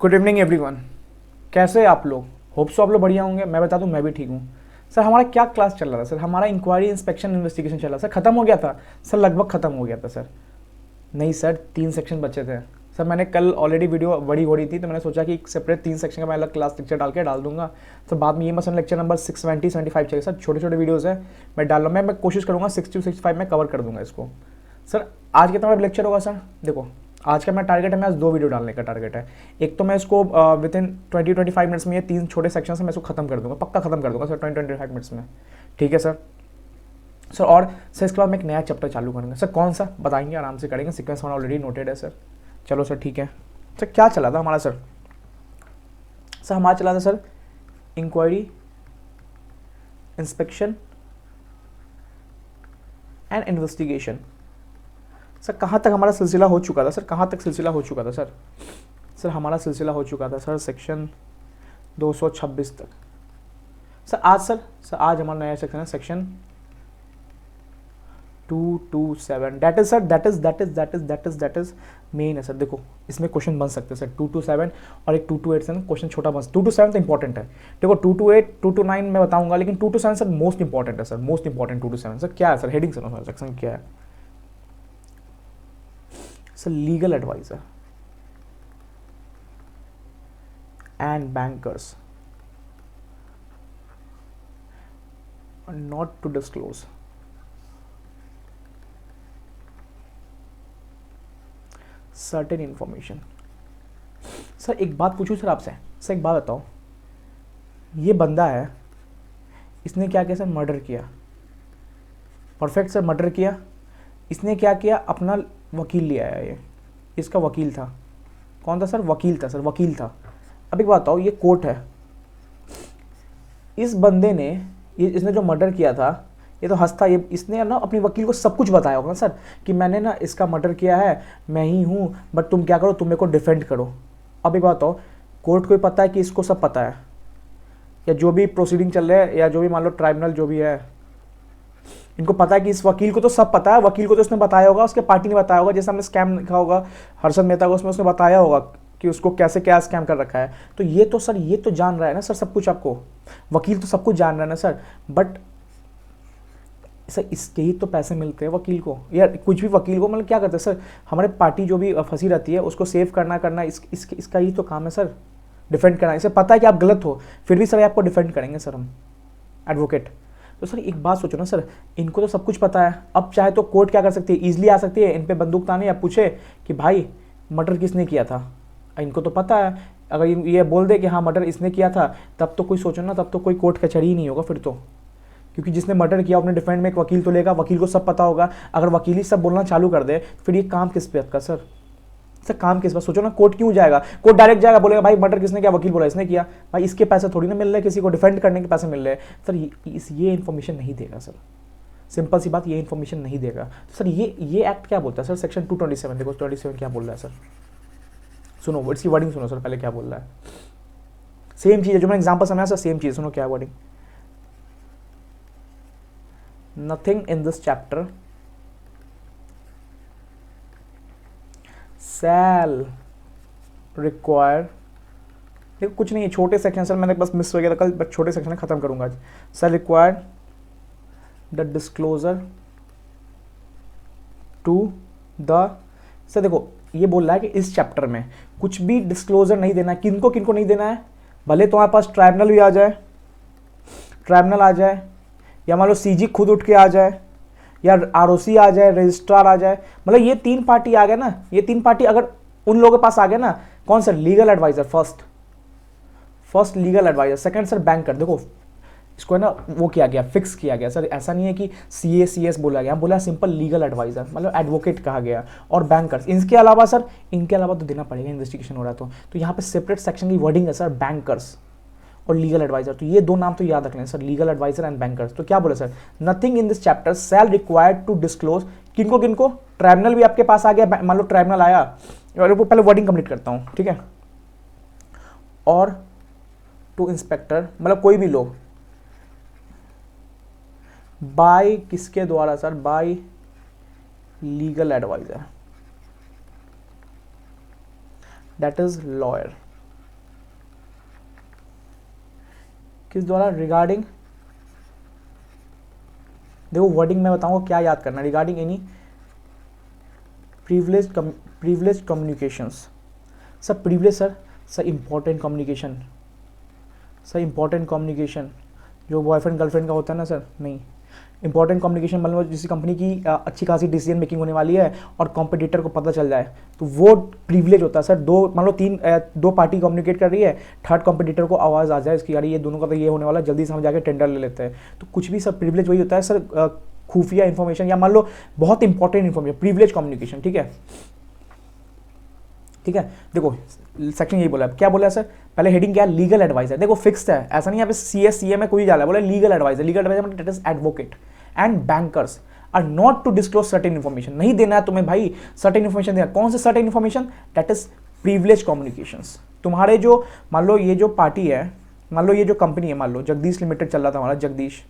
Good evening everyone. कैसे आप लोग? होप सो आप लोग बढ़िया होंगे। मैं बता दूं, मैं भी ठीक हूँ। सर हमारा क्या क्लास चल रहा था? सर हमारा इंक्वायरी इंस्पेक्शन इन्वेस्टिगेशन चल रहा था। सर खत्म हो गया था? सर लगभग खत्म हो गया था सर। नहीं सर, 3 सेक्शन बचे थे। सर मैंने कल ऑलरेडी वीडियो बड़ी हो रही थी, तो मैंने सोचा कि एक सेपरेट 3 सेक्शन का मैं अलग क्लास लेक्चर डाल दूंगा। सर बाद में ये मसलन लेक्चर नंबर 675 चाहिए सर। छोटे छोटे वीडियोज़ है, मैं डाल रहा हूँ। मैं कोशिश करूँगा 60 to 65 में कवर कर दूंगा इसको। सर आज कितना बड़ा लेक्चर होगा सर? देखो, आज का मेरा टारगेट है, मैं आज 2 वीडियो डालने का टारगेट है। एक तो मैं इसको विद इन 20-25 मिनट्स में ये 3 छोटे सेक्शन से मैं इसको खत्म कर दूंगा, पक्का खत्म कर दूंगा सर 20-25 मिनट्स में। ठीक है सर। सर और सर इसके बाद मैं एक नया चैप्टर चालू करूँगा। सर कौन सा बताएंगे? आराम से करेंगे, सीक्वेंस हमारा ऑलरेडी नोटेड है सर। चलो सर ठीक है। सर क्या चला था हमारा सर? सर हमारा चला था sir inquiry, inspection and investigation. Sir कहाँ तक हमारा सिलसिला हो चुका था? सर कहाँ तक सिलसिला हो चुका था सर? सर हमारा सिलसिला हो चुका था सर सेक्शन 226 तक। सर आज हमारा नया सेक्शन है सेक्शन 227। दैट इज मेन है सर। देखो इसमें क्वेश्चन बन सकते हैं सर 227 और एक 228 से क्वेश्चन छोटा बन। 227 तो इंपॉर्टेंट है। देखो 228 229 मैं बताऊंगा, लेकिन 227 सर मोस्ट इंपॉर्टेंट है सर, मोस्ट इंपॉर्टेंट 227। सर क्या है सर? हेडिंग सर सेक्शन क्या है sir? Legal adviser and bankers not to disclose certain information. Sir एक बात पूछूं सर आपसे? सर एक बात बताओ, ये बंदा है, इसने क्या किया सर? मर्डर किया। परफेक्ट सर, मर्डर किया। इसने क्या किया? अपना वकील ले आया। ये इसका वकील था। कौन था सर? वकील था सर, वकील था। अब एक बात बताओ, ये कोर्ट है, इस बंदे ने, इसने जो मर्डर किया था, ये तो हंसता, ये इसने ना अपने वकील को सब कुछ बताया होगा सर कि मैंने ना इसका मर्डर किया है, मैं ही हूँ, बट तुम क्या करो, तुम मेरे को डिफेंड करो। अब एक बात बताओ, कोर्ट को पता है कि इसको सब पता है, या जो भी प्रोसीडिंग चल रहा है, या जो भी मान लो ट्राइब्यूनल जो भी है, इनको पता है कि इस वकील को तो सब पता है। वकील को तो उसने बताया होगा, उसके पार्टी ने बताया होगा, जैसे हमने स्कैम लिखा होगा हर्षद मेहता को, उसमें उसने बताया होगा कि उसको कैसे क्या स्कैम कर रखा है। तो ये तो सर, ये तो जान रहा है ना सर सब कुछ। आपको वकील तो सब कुछ जान रहा है ना सर, बट सर इसके ही तो पैसे मिलते हैं वकील को, या कुछ भी वकील को, मतलब क्या करते हैं सर, हमारे पार्टी जो भी फंसी रहती है उसको सेव करना इसका ही तो काम है सर, डिफेंड करना। इसे पता है कि आप गलत हो, फिर भी सर आपको डिफेंड करेंगे सर हम, एडवोकेट। तो सर एक बात सोचो ना सर, इनको तो सब कुछ पता है। अब चाहे तो कोर्ट क्या कर सकती है, ईजिली आ सकती है, इन पे बंदूक ताने या पूछे कि भाई मर्डर किसने किया था। इनको तो पता है, अगर ये बोल दे कि हाँ मर्डर इसने किया था, तब तो कोई सोचो ना, तब तो कोई कोर्ट कचहरी ही नहीं होगा फिर तो, क्योंकि जिसने मर्डर किया अपने डिफेंड में एक वकील तो लेगा, वकील को सब पता होगा। अगर वकील ही सब बोलना चालू कर दे, फिर ये काम किस पे आपका सर? सर काम किस बात? सोचो ना, कोर्ट क्यों जाएगा? कोर्ट डायरेक्ट जाएगा, बोलेगा भाई मर्डर किसने किया? वकील बोला इसने किया। भाई इसके पैसे थोड़ी ना मिल रहे, किसी को डिफेंड करने के पैसे मिल रहे हैं सर। ये इन्फॉर्मेशन नहीं देगा सर, सिंपल सी बात, ये इन्फॉर्मेशन नहीं देगा। तो सर ये एक्ट क्या बोलता है सर? सेक्शन 227 देखो, 27 क्या बोल रहा है सर? सुनो इसकी वर्डिंग सुनो सर, पहले क्या बोल रहा है। सेम चीज़ है जो मैं एग्जाम्पल समझा सर, सेम चीज़ सुनो क्या wording. Nothing in this chapter shall require, देखो कुछ नहीं है, छोटे सेक्शन सर, मैंने बस मिस हो गया था कल, बट छोटे सेक्शन खत्म करूंगा आज। Sir require the disclosure to the, sir देखो ये बोल रहा है कि इस चैप्टर में कुछ भी डिस्क्लोजर नहीं देना है। किनको किनको नहीं देना है? भले तुम्हारे पास ट्राइब्यूनल भी आ जाए, ट्राइब्यूनल आ जाए, या मान लो सीजी खुद उठ के आ जाए, या आरओसी आ जाए, रजिस्ट्रार आ जाए, मतलब ये 3 पार्टी आ गए ना, ये 3 पार्टी अगर उन लोगों के पास आ गए ना, कौन sir? Legal adviser first legal adviser, second sir banker. देखो इसको है ना वो किया गया, फिक्स किया गया सर, ऐसा नहीं है कि सीए सीएस बोला गया, बोला सिंपल लीगल एडवाइजर, मतलब एडवोकेट कहा गया, और बैंकर्स। इनके अलावा सर, इनके अलावा तो देना पड़ेगा, इन्वेस्टिगेशन हो रहा है तो यहाँ पे सेपरेट सेक्शन की वर्डिंग है सर, बैंकर्स और लीगल एडवाइजर। तो ये 2 नाम तो याद रख लें sir, legal adviser and bankers. तो क्या बोले sir? Nothing in this chapter shall required to disclose, किनको किनको? ट्राइब्यूनल भी आपके पास आ गया, मान लो ट्राइब्यूनल आया, और वो पहले वर्डिंग कंप्लीट करता हूँ, ठीक है। और टू इंस्पेक्टर, मतलब कोई भी लोग, बाय किसके द्वारा sir? By legal adviser, that is lawyer. किस द्वारा, रिगार्डिंग, देखो वर्डिंग मैं बताऊंगा क्या याद करना, regarding any privilege communications. Sir privilege sir important communication, sir important communication जो बॉयफ्रेंड गर्लफ्रेंड का होता है ना सर, नहीं, इंपॉर्टेंट कम्युनिकेशन मतलब जिस कंपनी की अच्छी खासी डिसीजन मेकिंग होने वाली है और कॉम्पिटिटर को पता चल जाए तो वो प्रिविलेज होता है सर। दो मान लो दो पार्टी कम्युनिकेट कर रही है, थर्ड कॉम्पिटिटर को आवाज़ आ जाए इसकी, यार ये दोनों का तो ये होने वाला, जल्दी से हम जाके टेंडर ले लेते हैं, तो कुछ भी सर प्रिविलेज वही होता है सर, खुफिया इन्फॉर्मेशन या मान लो बहुत इंपॉर्टेंट इन्फॉर्मेशन, प्रिविलेज कम्युनिकेशन। ठीक है, ठीक है, देखो सेक्शन यही बोला है, क्या बोला है सर, पहले हेडिंग क्या है, लीगल एडवाइजर। देखो फिक्स्ड है, ऐसा नहीं यहाँ पे CS CA में कोई जाला है, बोला लीगल एडवाइजर। लीगल एडवाइजर मतलब that is advocate and bankers are not to disclose certain information. नहीं देना है तुम्हें भाई सर्टेन इन्फॉर्मेशन देना। कौन से certain information, that is privilege communications. तुम्हारे जो मान लो ये जो पार्टी है, मान लो ये जो कंपनी है, मान लो जगदीश लिमिटेड चल रहा था हमारा, जगदीश,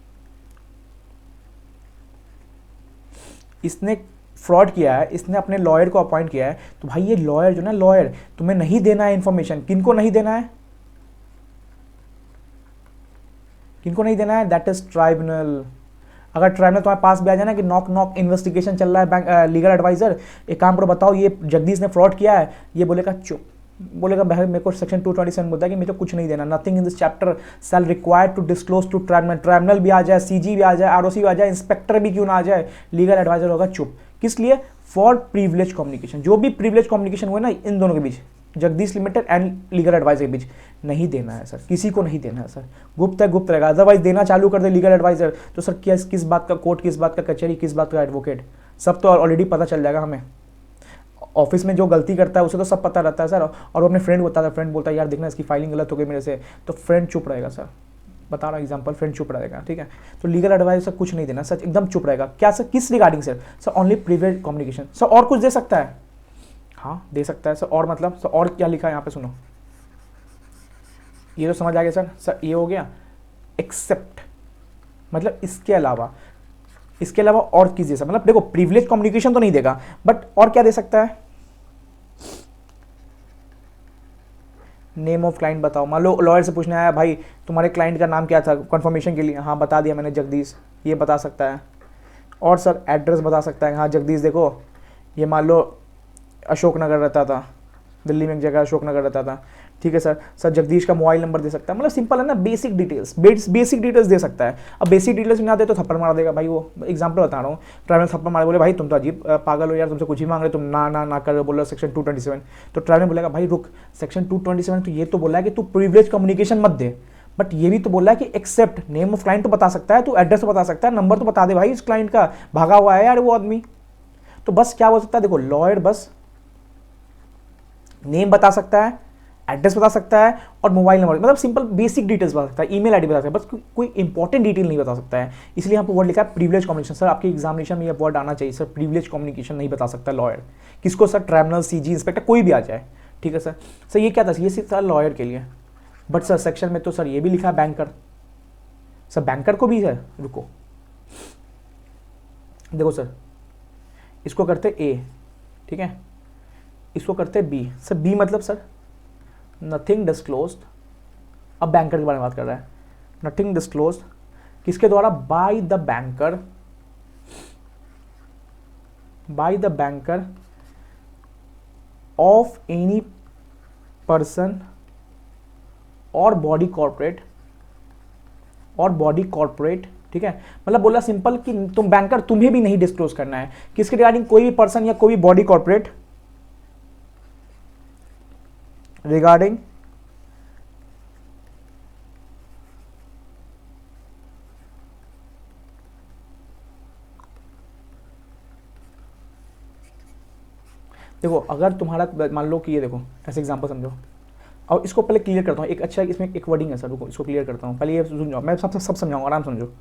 इसने फ्रॉड किया है, इसने अपने लॉयर को अपॉइंट किया है, तो भाई ये लॉयर जो ना, लॉयर तुम्हें नहीं देना है इन्फॉर्मेशन। किनको नहीं देना है, किनको नहीं देना है, दैट इज ट्राइब्यूनल। अगर ट्राइब्यूनल तुम्हारे पास भी आ जाए ना कि नॉक नॉक इन्वेस्टिगेशन चल रहा है, बैंक लीगल एडवाइजर एक काम करो, बताओ ये जगदीश ने फ्रॉड किया है, ये बोलेगा चुप, बोलेगा भाई मेरे को सेक्शन 227 बोलता है कि मेरे को कुछ नहीं देना, nothing in this chapter shall required to disclose to tribunal. Tribunal भी आ जाए, CG भी आ जाए, ROC भी आ जाए, इंस्पेक्टर भी क्यों ना आ जाए, लीगल एडवाइजर होगा चुप। किस लिए, फॉर प्रिविलेज कम्युनिकेशन। जो भी प्रिविलेज कम्युनिकेशन हुए ना इन दोनों के बीच, Jagdish limited and legal adviser के बीच, नहीं देना है सर, किसी को नहीं देना है सर, गुप्त है गुप्त रहेगा। अदरवाइज देना चालू कर दे लीगल एडवाइजर तो सर किस बात का कोर्ट, किस बात का कचहरी, किस बात का एडवोकेट, सब तो ऑलरेडी पता चल जाएगा हमें। ऑफिस में जो गलती करता है उसे तो सब पता रहता है सर, और वो अपने फ्रेंड को बताता है, फ्रेंड बोलता है यार देखना इसकी फाइलिंग गलत हो गई मेरे से, तो फ्रेंड चुप रहेगा सर, बता रहा हूँ एग्जांपल, फ्रेंड चुप रहेगा। ठीक है, तो लीगल एडवाइस सर कुछ नहीं देना सर, एकदम चुप रहेगा। क्या सर, किस regarding sir, sir only privilege communication. Sir और कुछ दे सकता है, हाँ दे सकता है सर, और मतलब सर और क्या लिखा है यहाँ पे सुनो, ये तो समझ आ गया सर। सर ये हो गया एक्सेप्ट, मतलब इसके अलावा, इसके अलावा और किस दे सकता, मतलब देखो प्रिविलेज कम्युनिकेशन तो नहीं देगा, बट और क्या दे सकता है, नेम ऑफ क्लाइंट बताओ। मान लो लॉयर से पूछने आया भाई तुम्हारे क्लाइंट का नाम क्या था कंफर्मेशन के लिए, हाँ बता दिया मैंने जगदीश, ये बता सकता है। और सर एड्रेस बता सकता है, हाँ जगदीश देखो ये मान लो अशोकनगर रहता था, दिल्ली में एक जगह अशोकनगर रहता था। ठीक है सर, सर जगदीश का मोबाइल नंबर दे सकता है, मतलब सिंपल है ना, बेसिक डिटेल्स, बेसिक डिटेल्स दे सकता है। अब बेसिक डिटेल्स ना दे तो थप्पड़ मार देगा भाई, वो एग्जांपल बता रहा हूँ, ट्राइब्यूनल थप्पड़ मारे, बोले भाई तुम तो अजीब पागल हो यार, तुमसे कुछ ही मांग रहे, तुम ना कर बोल रहे सेक्शन 227, तो ट्राइब्यूनल बोलेगा भाई रुक, सेक्शन 227 तो ये तो बोला है कि तू प्रिविलेज कम्युनिकेशन मत दे, बट ये भी तो बोला है कि एक्सेप्ट नेम ऑफ क्लाइंट तो बता सकता है, तू एड्रेस तो बता सकता है, नंबर तो बता दे भाई इस क्लाइंट का, भागा हुआ है यार वो आदमी। तो बस क्या बोल सकता है, देखो लॉयर बस नेम बता सकता है, एड्रेस बता सकता है और मोबाइल नंबर, मतलब सिंपल बेसिक डिटेल्स बता सकता है, ईमेल आईडी बता सकता है, बस कोई इंपॉर्टेंट डिटेल नहीं बता सकता है। इसलिए यहाँ पर वर्ड लिखा है प्रिविलेज कम्युनिकेशन। सर आपके एग्जामिनेशन में ये वर्ड आना चाहिए सर, प्रिविलेज कम्युनिकेशन नहीं बता सकता लॉयर, किसको सर, ट्राइब्यूनल, CG, इंस्पेक्टर कोई भी आ जाए। ठीक है सर, सर ये क्या था, ये सिर्फ था लॉयर के लिए, बट सर सेक्शन में तो सर ये भी लिखा है बैंकर, सर बैंकर को भी है, रुको देखो सर, इसको करते A, ठीक है, इसको करते B। सर B मतलब सर नथिंग डिस्क्लोज्ड, अब बैंकर के बारे में बात कर रहा है, नथिंग डिस्क्लोज्ड किसके द्वारा, by the banker of any person और बॉडी कॉर्पोरेट। ठीक है, मतलब बोला सिंपल कि तुम बैंकर, तुम्हें भी नहीं डिस्क्लोज करना है किसके रिगार्डिंग, कोई भी पर्सन या कोई भी बॉडी कॉर्पोरेट रिगार्डिंग देखो अगर तुम्हारा मान लो कि ये देखो ऐसे एग्जांपल समझो, और इसको पहले क्लियर करता हूँ, एक अच्छा इसमें एक वर्डिंग है सर, रुको इसको क्लियर करता हूँ, पहले ये सुन जाओ, मैं सब समझाऊंगा, आराम समझो।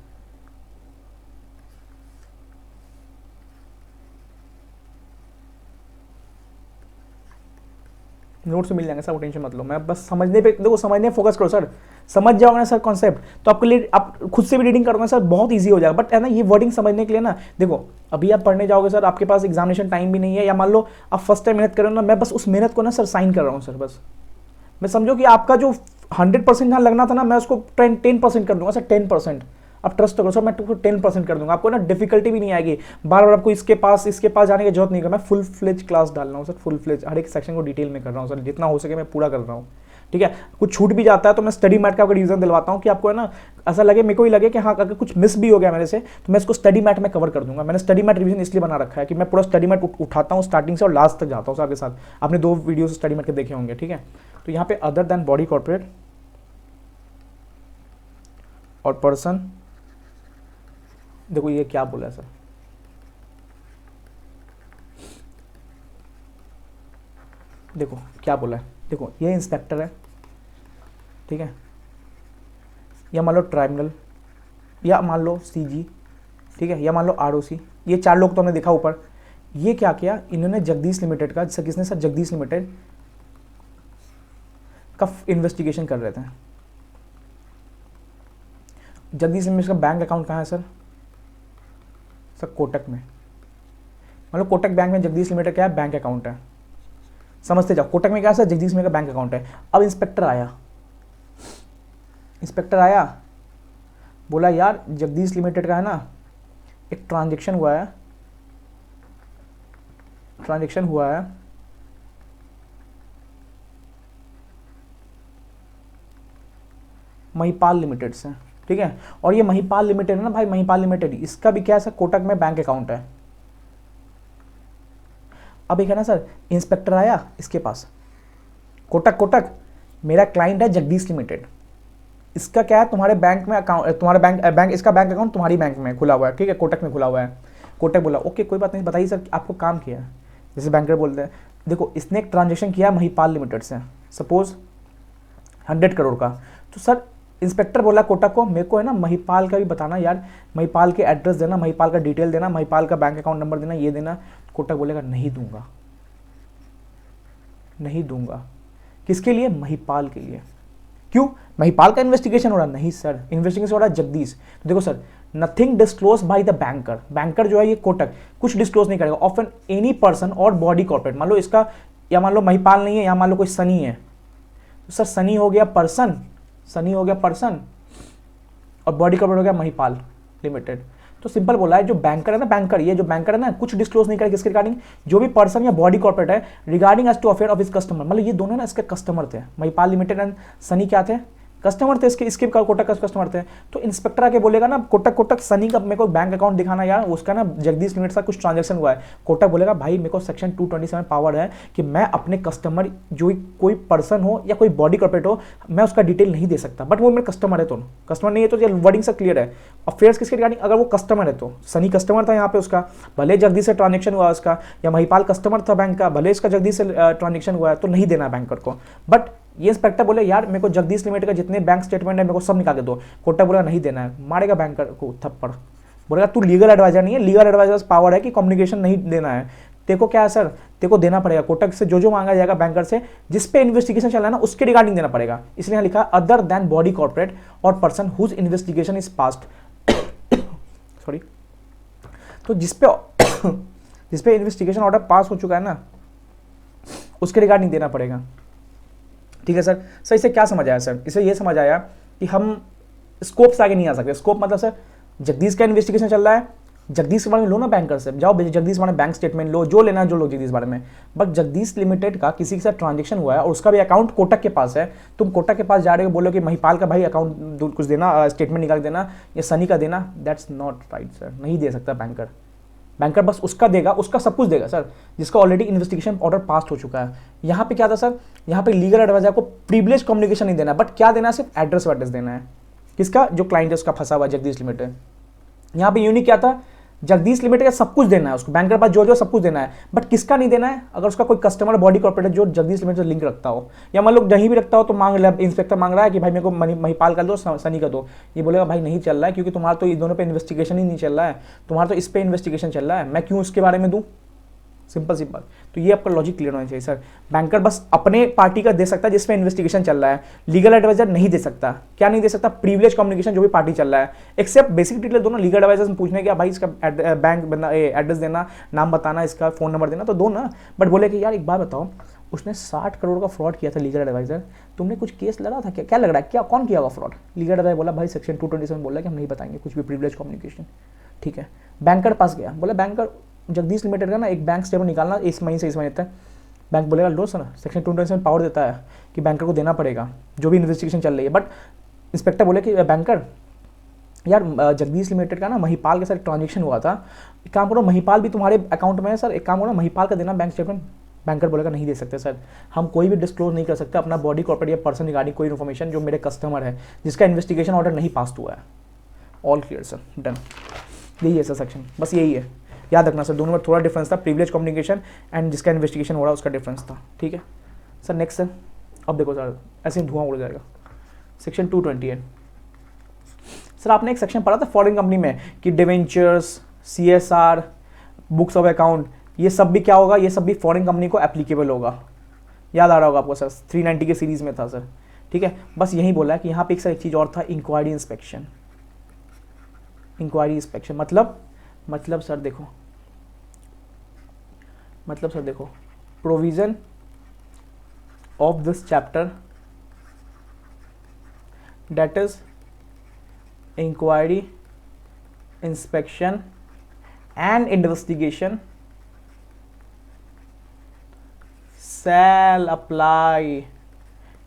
नोट्स मिल जाएंगे सर, वो टेंशन मत लो, मैं बस समझने पे देखो, समझने फोकस करो सर, समझ जाओगे ना सर कॉन्सेप्ट, तो आपके लिए आप खुद से भी रीडिंग करोगे सर बहुत इजी हो जाएगा। बट है ना ये वर्डिंग समझने के लिए ना, देखो अभी आप पढ़ने जाओगे सर, आपके पास एग्जामिनेशन टाइम भी नहीं है, या मान लो आप फर्स्ट टाइम मेहनत कर रहे हो ना, मैं बस उस मेहनत को ना सर साइन कर रहा हूँ सर, बस मैं समझो कि आपका जो 100% जहाँ लगना था ना, मैं उसको 10% कर दूंगा सर, 10%। अब ट्रस्ट तो करो सर, मैं तुमको 10% कर दूंगा, आपको ना डिफिकल्टी भी नहीं आएगी, बार बार आपको इसके पास जाने की जरूरत नहीं है। मैं फुल फ्लेज क्लास डाल रहा हूँ सर, फुल फ्लेज हर एक सेक्शन को डिटेल में कर रहा हूँ सर, जितना हो सके मैं पूरा कर रहा हूँ, ठीक है। कुछ छूट भी जाता है तो मैं स्टडी मैट का आपको रिवीजन दिलवाता हूँ कि आपको है ना ऐसा लगे, मेरे को ही लगे कि हाँ अगर कुछ मिस भी हो गया मेरे से तो मैं इसको स्टडी मैट में कवर कर दूंगा। मैंने स्टडी मैट रिवीजन इसलिए बना रखा है कि मैं पूरा स्टडी मैट उठाता हूँ स्टार्टिंग से और लास्ट तक जाता हूँ सर आपके साथ। आपने 2 वीडियो स्टडी मैट के देखे होंगे, ठीक है। तो यहाँ पे अदर देन बॉडी कॉर्पोरेट और पर्सन, देखो ये क्या बोला है सर, देखो क्या बोला है, देखो ये इंस्पेक्टर है, ठीक है, या मान लो ट्राइब्यूनल, या मान लो सीजी, ठीक है, या मान लो आरओसी, ये 4 लोग तो हमने देखा ऊपर। ये क्या किया इन्होंने, जगदीश लिमिटेड का, सर किसने सर, जगदीश लिमिटेड का इन्वेस्टिगेशन कर रहे थे। जगदीश लिमिटेड का बैंक अकाउंट कहाँ है सर, सर कोटक में। मतलब कोटक बैंक में जगदीश लिमिटेड क्या है, बैंक अकाउंट है, समझते जाओ। कोटक में क्या है सर, जगदीश लिमिटेड का बैंक अकाउंट है। अब इंस्पेक्टर आया, बोला यार जगदीश लिमिटेड का है ना एक ट्रांजैक्शन हुआ है महिपाल लिमिटेड से, ठीक है। और ये महिपाल लिमिटेड है ना भाई, महिपाल लिमिटेड इसका भी क्या है सर, कोटक में बैंक अकाउंट है। अब एक है ना सर, इंस्पेक्टर आया इसके पास, कोटक मेरा क्लाइंट है जगदीश लिमिटेड, इसका क्या है तुम्हारे बैंक में अकाउंट, तुम्हारे बैंक इसका बैंक अकाउंट तुम्हारी बैंक में खुला हुआ है, ठीक है, कोटक में खुला हुआ है। कोटक बोला ओके कोई बात नहीं, बताइए सर आपको काम किया है, जैसे बैंकर बोलते हैं। देखो इसने एक ट्रांजेक्शन किया महिपाल लिमिटेड से, सपोज 100 करोड़ का। तो सर इंस्पेक्टर बोला कोटक को, मेरे को है ना महिपाल का भी बताना यार, महिपाल के एड्रेस देना, महिपाल का डिटेल देना, महिपाल का बैंक अकाउंट नंबर देना, ये देना। कोटक बोलेगा नहीं दूंगा। किसके लिए, महिपाल के लिए। क्यों, महिपाल का इन्वेस्टिगेशन हो रहा, नहीं सर इन्वेस्टिगेशन हो रहा जगदीश। तो देखो sir, nothing disclose by the banker जो है ये कोटक कुछ डिस्क्लोज नहीं करेगा ऑफ एन एनी पर्सन और बॉडी कॉर्पोरेट। मान लो इसका, या मान लो महिपाल नहीं है, या मान लो कोई सनी है, तो सर सनी हो गया पर्सन और बॉडी कॉर्पोरेट हो गया महिपाल लिमिटेड। तो सिंपल बोला है, जो बैंकर है ना, ये जो बैंकर है ना कुछ डिस्क्लोज नहीं करेगा किसके रिगार्डिंग, जो भी पर्सन या बॉडी कॉर्पोरेट है regarding as to affair of his customer. मतलब ये दोनों ना इसके कस्टमर थे, महिपाल लिमिटेड एंड सनी क्या थे, कस्टमर थे इसके कोटक का कस्टमर थे। तो इंस्पेक्टर आके बोलेगा ना कोटक सनी का मेरे को बैंक अकाउंट दिखाना यार, उसका ना जगदीश लिमिटेड से कुछ ट्रांजैक्शन हुआ है। कोटक बोलेगा भाई मेरे को सेक्शन 227 पावर है कि मैं अपने कस्टमर, जो कोई पर्सन हो या कोई बॉडी कॉर्पोरेट हो, मैं उसका डिटेल नहीं दे सकता, बट वो मेरे कस्टमर है। तो कस्टमर नहीं है तो वर्डिंग से क्लियर है। अफेयर्स किसके रिगार्डिंग, अगर वो कस्टमर है तो सनी कस्टमर था यहाँ पे उसका, भले जगदीश से ट्रांजेक्शन हुआ उसका, या महिपाल कस्टमर था बैंक का, भले इसका जगदीश से ट्रांजेक्शन हुआ है, तो नहीं देना बैंकर को। बट ये इंस्पेक्टर बोले यार मेरे को जगदीश लिमिटेड का जितने बैंक स्टेटमेंट है मेरे को सब निकाल के दो। कोटक बोला नहीं देना है, मारेगा बैंकर को थप्पड़, बोलेगा तू लीगल एडवाइजर नहीं है, लीगल एडवाइजर पावर है कि कम्युनिकेशन नहीं देना है। तेको क्या है सर, तेको देना पड़ेगा। कोटक से जो मांगा जाएगा बैंकर से, जिस पे इन्वेस्टिगेशन चल रहा है ना उसके रिगार्डिंग देना पड़ेगा। इसलिए यहाँ लिखा अदर देन बॉडी कॉर्पोरेट और person whose investigation is past sorry. तो जिस पे इन्वेस्टिगेशन ऑर्डर पास हो चुका है ना उसके रिगार्डिंग देना पड़ेगा, ठीक है सर। इसे क्या समझ आया सर, इसे ये समझ आया कि हम स्कोप से आगे नहीं आ सकते। स्कोप मतलब सर जगदीश का इन्वेस्टिगेशन चल रहा है, जगदीश के बारे में लो ना बैंकर से, जाओ जगदीश के बारे में बैंक स्टेटमेंट लो, जो लेना जो लो जगदीश बारे में। बट जगदीश लिमिटेड का किसी के साथ ट्रांजेक्शन हुआ है और उसका भी अकाउंट कोटक के पास है, तुम कोटक के पास जा रहे हो, बोलो कि महिपाल का भाई अकाउंट कुछ देना, स्टेटमेंट निकाल देना या सनी का देना, दैट्स नॉट राइट सर, नहीं दे सकता बैंकर बस उसका देगा, उसका सब कुछ देगा सर जिसका ऑलरेडी इन्वेस्टिगेशन ऑर्डर पास हो चुका है। यहाँ पे क्या था सर, यहाँ पे लीगल एडवाइजर को प्रिविलेज कम्युनिकेशन नहीं देना, बट क्या देना है, सिर्फ एड्रेस देना है। किसका, जो क्लाइंट है उसका फंसा हुआ जगदीश लिमिटेड। यहाँ पे यूनिक क्या था, जगदीश लिमिटेड का सब कुछ देना है उसको, बैंकर के पास जो सब कुछ देना है, बट किसका नहीं देना है, अगर उसका कोई कस्टमर बॉडी कॉर्पोरेट जो जगदीश लिमिटेड से लिंक रखता हो, या मान लो कहीं भी रखता हो, तो इंस्पेक्टर मांग रहा है कि भाई मेरे को महिपाल का दो, सनी का दो, ये बोलेगा भाई नहीं चल रहा है क्योंकि तुम्हारा तो ये दोनों पे इन्वेस्टिगेशन ही नहीं चल रहा है, तुम्हारा तो इस पे इन्वेस्टिगेशन चल रहा है, मैं क्यों उसके बारे में दूँ। सिंपल। तो ये आपका लॉजिक क्लियर होना चाहिए सर। बैंकर बस अपने पार्टी का दे सकता है जिसमें इन्वेस्टिगेशन चल रहा है, लीगल एडवाइजर नहीं दे सकता। क्या नहीं दे सकता, प्रिविलेज कम्युनिकेशन जो भी पार्टी चल रहा है, एक्सेप्ट बेसिक डिटेल दोनों लीगल एडवाइजर से पूछने क्या भाई इसका बैंक एड्रेस देना, नाम बताना, इसका फोन नंबर देना, तो दो ना। बट बोले कि यार एक बात बताओ, उसने 60 करोड़ का फ्रॉड किया था लीगल एडवाइजर, तुमने कुछ केस लड़ा था क्या, क्या लग रहा है, क्या कौन किया होगा फ्रॉड? लीगल एडवाइजर बोला भाई सेक्शन 227 बोला कि हम नहीं बताएंगे कुछ भी, प्रिविलेज कम्युनिकेशन, ठीक है। बैंकर पास गया, बोला बैंकर जगदीश लिमिटेड का ना एक बैंक स्टेटमेंट निकालना इस महीने से इस महीने तक। बैंक बोलेगा लो सर, सेक्शन 227 पावर देता है कि बैंकर को देना पड़ेगा जो भी इन्वेस्टिगेशन चल रही है। बट इंस्पेक्टर बोले कि बैंकर यार जगदीश लिमिटेड का ना महिपाल के साथ ट्रांजेक्शन हुआ था, एक काम करो महिपाल भी तुम्हारे अकाउंट में है सर, एक काम करो महिपाल का देना बैंक स्टेटमेंट। बैंकर बोलेगा नहीं दे सकते सर, हम कोई भी डिस्क्लोज नहीं कर सकते अपना बॉडी कॉर्पोरेट या पर्सन रिगार्डिंग कोई इन्फॉर्मेशन जो मेरे कस्टमर है जिसका इन्वेस्टिगेशन ऑर्डर नहीं पास हुआ है। All clear sir, done. यही है सर सेक्शन, बस यही है, याद रखना सर। दोनों में थोड़ा डिफरेंस था, प्रिविलेज कम्युनिकेशन एंड जिसका इन्वेस्टिगेशन हो रहा है उसका डिफरेंस था, ठीक है सर। नेक्स्ट सर, अब देखो सर ऐसे ही धुआं उड़ जाएगा। सेक्शन 228 सर, आपने एक सेक्शन पढ़ा था फॉरेन कंपनी में कि debentures, CSR, books of account, ये सब भी क्या होगा, ये सब भी फॉरेन कंपनी को एप्लीकेबल होगा। याद आ रहा होगा आपको सर, 390 के सीरीज में था सर, ठीक है। बस यही बोला है कि यहाँ पे एक सर एक चीज़ और था, इंक्वायरी इंस्पेक्शन। इंक्वायरी इंस्पेक्शन मतलब सर देखो, provision of this chapter that is inquiry inspection and investigation shall apply,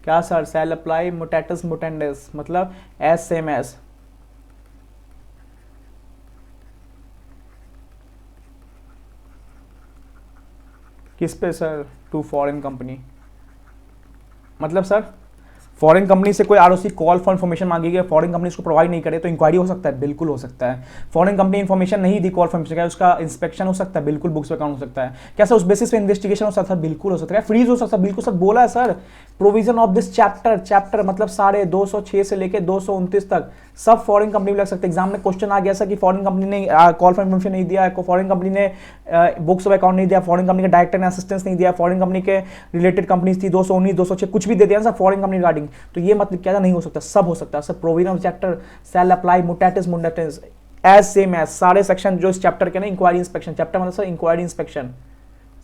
क्या sir shall apply mutatis mutandis, मतलब as same as, किस पे सर, टू फॉरेन कंपनी। मतलब सर फॉरेन कंपनी से कोई ROC call for information मांगी गई, foreign company उसको प्रोवाइड नहीं करे तो इंक्वायरी हो सकता है, बिल्कुल हो सकता है। फॉरेन कंपनी इन्फॉर्मेशन नहीं दी कॉल फॉर इन्फॉर्मेशन, उसका इंस्पेक्शन हो सकता है, बिल्कुल बुक्स पे अकाउंट हो सकता है। क्या सर उस बेसिस पे इन्वेस्टिगेशन हो सकता है, बिल्कुल हो सकता है। फ्रीज हो सकता है, बिल्कुल सर बोला है sir. Provision of this chapter मतलब सारे 206 से लेकर 229 तक सब फॉरेन कंपनी में लग सकते हैं। एग्जाम में क्वेश्चन आ गया सर कि फॉरेन कंपनी ने कॉल फॉर इन्फॉर्मेशन नहीं दिया, फॉरेन कंपनी ने बुक्स ऑफ अकाउंट नहीं दिया, फॉरेन कंपनी के डायरेक्टर ने असिस्टेंस नहीं दिया, फॉरेन कंपनी के रिलेटेड कंपनीज थी 219 206 कुछ भी दे दिया सर फॉरेन कंपनी रिगार्डिंग, तो ये मतलब क्या नहीं हो सकता, सब हो सकता है sir. Provision of chapter shall apply mutatis mutandis as same as, सारे सेक्शन जो इस चैप्टर के ना इंक्वायरी इंस्पेक्शन, चैप्टर मतलब sir inquiry inspection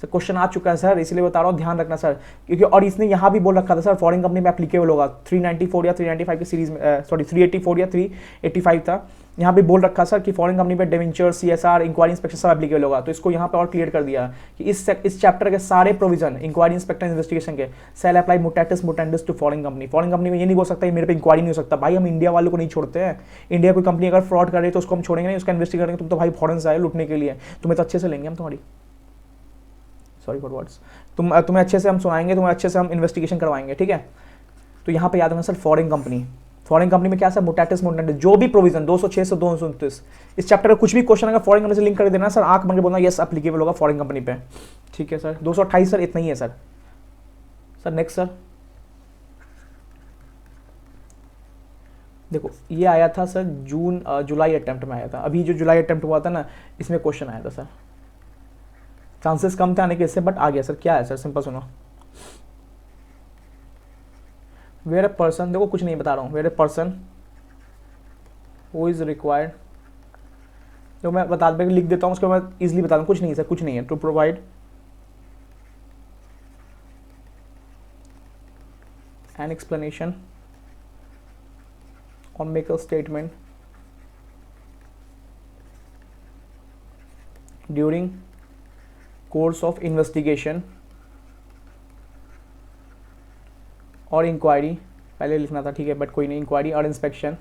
sir question आ चुका है सर, इसलिए बता रहा हूँ, ध्यान रखना सर। क्योंकि और इसने यहाँ भी बोल रखा था सर फॉरेन कंपनी में एप्लीकेबल होगा, 394 या 395 की सीरीज में, सॉरी 384 या 385 था, यहाँ भी बोल रखा सर कि फॉरेन कंपनी पे डिवेंचर, CSR, इंक्वायरी इंस्पेक्शन सब एप्लीकेबल होगा। तो इसको यहाँ पे और क्लियर कर दिया कि इस चैप्टर के सारे प्रोविजन इंक्वायरी इंस्पेक्शन इन्वेस्टिगेशन के shall apply mutatis mutandis to foreign company. Foreign company में ये नहीं बोल सकता मेरे पे इंक्वायरी नहीं हो सकता, भाई हम इंडिया वालों को नहीं छोड़ते हैं। इंडिया कोई कंपनी अगर फ्रॉड कर रही है तो उसको हम छोड़ेंगे नहीं, उसका इन्वेस्टिगेट करेंगे। तुम तो भाई फॉरेन से आए लूटने के लिए, तुम्हें तो अच्छे से लेंगे हम तुम्हारी, सॉरी फॉर वर्ड्स, तुम्हें अच्छे से हम सुनाएंगे, तुम्हें अच्छे से हम इन्वेस्टिगेशन करवाएंगे, ठीक है। तो यहाँ पे याद रखना सर फॉरेन कंपनी में क्या सर मुटेटिस मुटेंडिस जो भी प्रोविजन 206 से 229 इस चैप्टर का कुछ भी क्वेश्चन अगर फॉरेन कंपनी से लिंक कर देना सर, आंख बन के बोलना यस एप्लीकेबल होगा फॉरेन कंपनी पे, ठीक है सर। 228 सर इतना ही है सर। नेक्स्ट सर देखो, ये आया था सर जुलाई अटेम्प्ट में आया था, अभी जो जुलाई अटेम्प्ट हुआ था ना इसमें क्वेश्चन आया था सर, चांसेस कम थे आने के इससे, बट आ गया सर। क्या है सर, सिंपल सुनो, वेयर ए पर्सन, देखो कुछ नहीं बता रहा हूँ, where a person who is required, जो मैं बता लिख देता हूँ उसके बाद इजिली बता दूँ, कुछ नहीं है सर, कुछ नहीं है। टू प्रोवाइड एन एक्सप्लेनेशन और make a statement during course of investigation और इंक्वायरी, पहले लिखना था ठीक है बट कोई नहीं, इंक्वायरी और inspection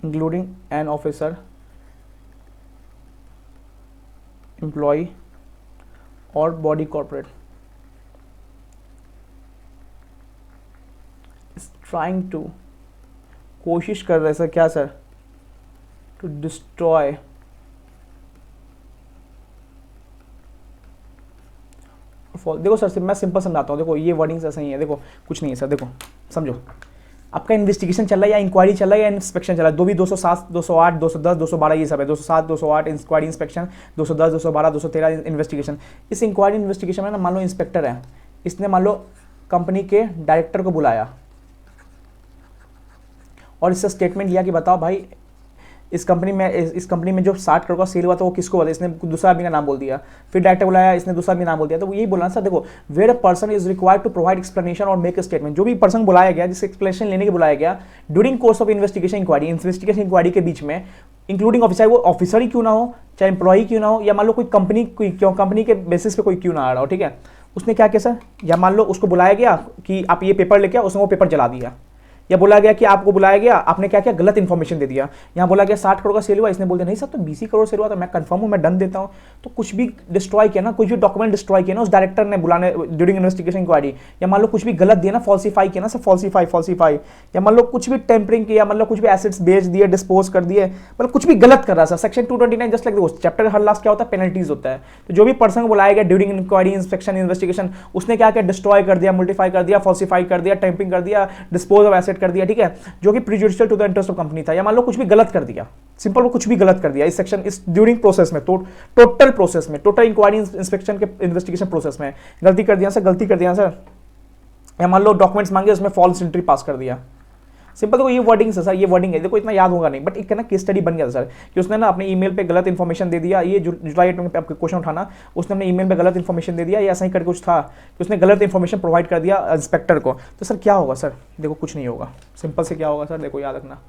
including an officer, employ और बॉडी कॉर्पोरेट ट्राइंग टू, कोशिश कर रहे सर, क्या सर, टू डिस्ट्रॉय देखो सर मैं सिंपल समझाता हूँ, देखो ये वर्डिंग्स ऐसा ही है, देखो कुछ नहीं है सर, देखो समझो, आपका इन्वेस्टिगेशन चल रहा है या इंक्वायरी चल रहा है या इंस्पेक्शन चल रहा है, दो भी 207 208 210 212 ये सब है, 207 208 इंक्वायरी इंस्पेक्शन, 210 212 213 इन्वेस्टिगेशन। इस इंक्वायरी इन्वेस्टिगेशन में ना मान लो इंस्पेक्टर है, इसने मान लो कंपनी के डायरेक्टर को बुलाया और इससे स्टेटमेंट लिया कि बताओ भाई इस कंपनी में जो 60 करोड़ का सेल हुआ था वो किसको बोला, इसने दूसरा आदमी का नाम बोल दिया। फिर डायरेक्टर बुलाया, इसने दूसरा आदमी नाम बोल दिया। तो यही बोला सर, देखो where a person is required to provide explanation और मेक अ स्टेटमेंट, जो भी पर्सन बुलाया गया, जिससे एक्सप्लेनेशन लेने के बुलाया गया during course of investigation inquiry के बीच में, इंक्लूडिंग ऑफिसर, वो ऑफिसर ही क्यों ना हो, चाहे एम्प्लॉई क्यों ना हो, या मान लो कोई कंपनी के बेसिस पे कोई क्यों ना आ रहा हो, ठीक है। उसने क्या किया सर, या मान लो उसको बुलाया गया कि आप ये पेपर लेके आओ, उसने वो पेपर जला दिया। या बोला गया कि आपको बुलाया गया, आपने क्या किया, गलत इन्फॉर्मेशन दे दिया। यहाँ बोला गया 60 करोड़ का सेल हुआ, इसने बोल दिया नहीं सर तो 20 करोड़ सेल हुआ, तो मैं कंफर्म हूँ, मैं डन देता हूँ। तो कुछ भी डिस्ट्रॉय किया ना, कुछ भी डॉक्यूमेंट डिस्ट्रॉय किया ना उस डायरेक्टर ने बुलाने ड्यूरिंग इन्वेस्टिगेशन इंक्वायरी, या मान लो कुछ भी गलत दिया ना, फॉल्सीफाई किया ना सर, फॉल्सीफाई, या मान लो कुछ भी टेम्परिंग किया, मतलब कुछ भी एसेट्स बेच दिए, डिस्पोज कर दिए, मतलब कुछ भी गलत कर रहा है सेक्शन 229 जस्ट लाइक दोस्त चैप्टर हर लास्ट क्या होता है, पेनल्टीज होता है। तो जो भी पर्सन बुलाया गया ड्यूरिंग इंक्वायरी, इंस्पेक्शन, इन्वेस्टिगेशन, उसने क्या किया, डिस्ट्रॉय कर दिया, मल्टीफाई कर दिया, फॉल्सीफाई कर दिया, टेम्परिंग कर दिया, डिस्पोज ऑफ एसेट कर दिया, ठीक है, जो कि prejudicial to the interest of company था। या मान लो कुछ भी गलत कर दिया, सिंपल वो कुछ भी गलत कर दिया इस सेक्शन, इस ड्यूरिंग प्रोसेस में, टोटल प्रोसेस में, टोटल इंक्वायरी इंस्पेक्शन के इन्वेस्टिगेशन प्रोसेस में गलती कर दिया सर, या मान लो डॉक्यूमेंट्स मांगे उसमें फॉल्स एंट्री पास कर दिया। सिंपल, देखो ये वर्डिंग है सर, ये वर्डिंग है, देखो इतना याद होगा नहीं, बट एक ना केस स्टडी बन गया था सर, कि उसने ना अपने ईमेल पे गलत इन्फॉर्मेशन दे दिया। ये जुलाई 8 में आपके क्वेश्चन उठाना, उसने अपने ईमेल पे गलत इन्फॉर्मेशन दे दिया, या ऐसा ही करके कुछ था कि उसने गलत इन्फॉर्मेशन प्रोवाइड कर दिया इंस्पेक्टर को। तो सर क्या होगा सर, देखो कुछ नहीं होगा, सिंपल से क्या होगा सर, देखो याद रखना,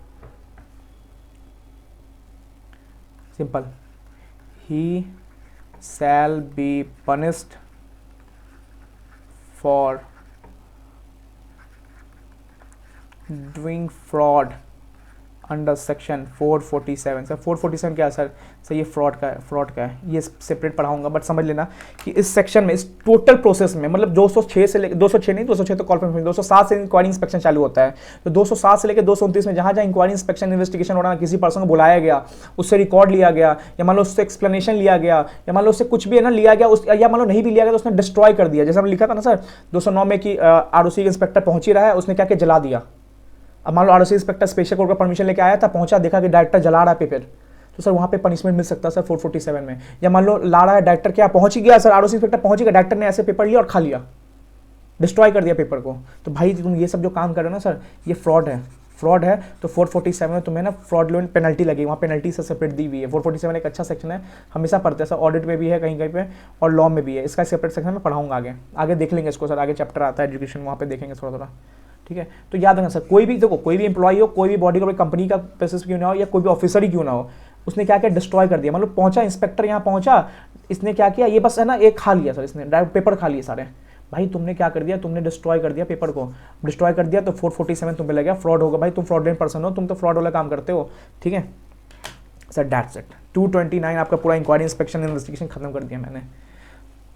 simple, he shall be punished for doing fraud under section 447। Sir 447 क्या है सर, ये फ्रॉड का है, ये सेपरेट पढ़ाऊंगा, बट समझ लेना कि इस सेक्शन में, इस टोटल प्रोसेस में, मतलब 206 से लेकर 206 तो कॉल फॉर्म, 207 से इंक्वायरी इंस्पेक्शन चालू होता है। तो 207 से लेकर 229 में जहाँ इंक्वायरी इंस्पेक्शन इन्वेस्टिगेशन हो रहा है, किसी पर्सन को बुलाया गया, उससे रिकॉर्ड लिया गया, या मान लो उससे एक्सप्लेनेशन लिया गया, या मान लो उससे कुछ भी है ना लिया गया, या मान लो नहीं भी लिया गया तो उसने डिस्ट्रॉय कर दिया। जैसे हमने लिखा था ना सर 209 में कि आरओसी इंस्पेक्टर पहुंच ही रहा है, उसने क्या किया, जला दिया। अब मान लो आरओसी इंस्पेक्टर स्पेशल कोर्ट का परमिशन लेके आया था, पहुंचा, देखा कि डायरेक्टर जला रहा है पेपर, तो सर वहां पे पनिशमेंट मिल सकता है सर 447 में। या मान लो ला रहा है डायरेक्टर, क्या पहुंच ही गया सर, आरओसी इंस्पेक्टर पहुंच ही गया, डायरेक्टर ने ऐसे पेपर लिया और खा लिया, डिस्ट्रॉय कर दिया पेपर को। तो भाई तुम ये सब जो काम कर रहे हो ना सर, ये फ्रॉड है। तो 447 में तुम्हें ना फ्रॉड लोन पेनल्टी लगेगी, वहाँ पेनल्टी से सेपरेट दी हुई है। 447 एक अच्छा सेक्शन है, हमेशा पढ़ते हैं सर, ऑडिट में भी है कहीं पे, और लॉ में भी है। इसका सेपरेट सेक्शन में पढ़ाऊंगा, आगे देख लेंगे इसको सर, आगे चैप्टर आता है एजुकेशन, वहाँ पे देखेंगे थोड़ा, ठीक है। तो याद रखना सर, कोई भी देखो, कोई भी एम्प्लॉय हो, कोई भी बॉडी का कंपनी का बेसिस क्यों ना हो, या कोई भी ऑफिसर ही क्यों ना हो, उसने क्या किया, डिस्ट्रॉय कर दिया। मतलब पहुंचा इंस्पेक्टर, यहाँ पहुंचा, इसने क्या किया, ये बस है ना एक खा लिया सर, इसने डायरेक्ट पेपर खा लिए सारे। भाई तुमने क्या कर दिया, तुमने डिस्ट्रॉय कर दिया पेपर को, डिस्ट्रॉय कर दिया, तो 447 तुम पे लग गया, फ्रॉड होगा। भाई तुम फ्रॉडलेंट पर्सन हो, तुम तो फ्रॉड वाला काम करते हो, ठीक है सर। दैट्स इट, 229 आपका पूरा इंक्वायरी इंस्पेक्शन इन्वेस्टिगेशन खत्म कर दिया मैंने।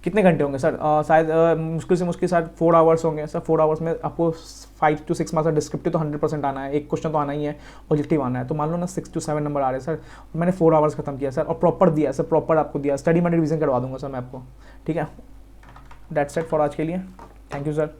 कितने घंटे होंगे सर, शायद मुश्किल से मुश्किल शायद 4 आवर्स होंगे सर। 4 आवर्स में आपको 5 to 6 मार्क्स का डिस्क्रिप्टिव तो 100% आना है, एक क्वेश्चन तो आना ही है, ऑब्जेक्टिव आना है। तो मान लो ना 6 to 7 नंबर आ रहे हैं सर, मैंने 4 आवर्स खत्म किया सर, और प्रॉपर दिया सर, प्रॉपर आपको दिया, स्टडी में रिवीजन करवा दूंगा सर मैं आपको, ठीक है। दैट्स इट फॉर आज के लिए, थैंक यू सर।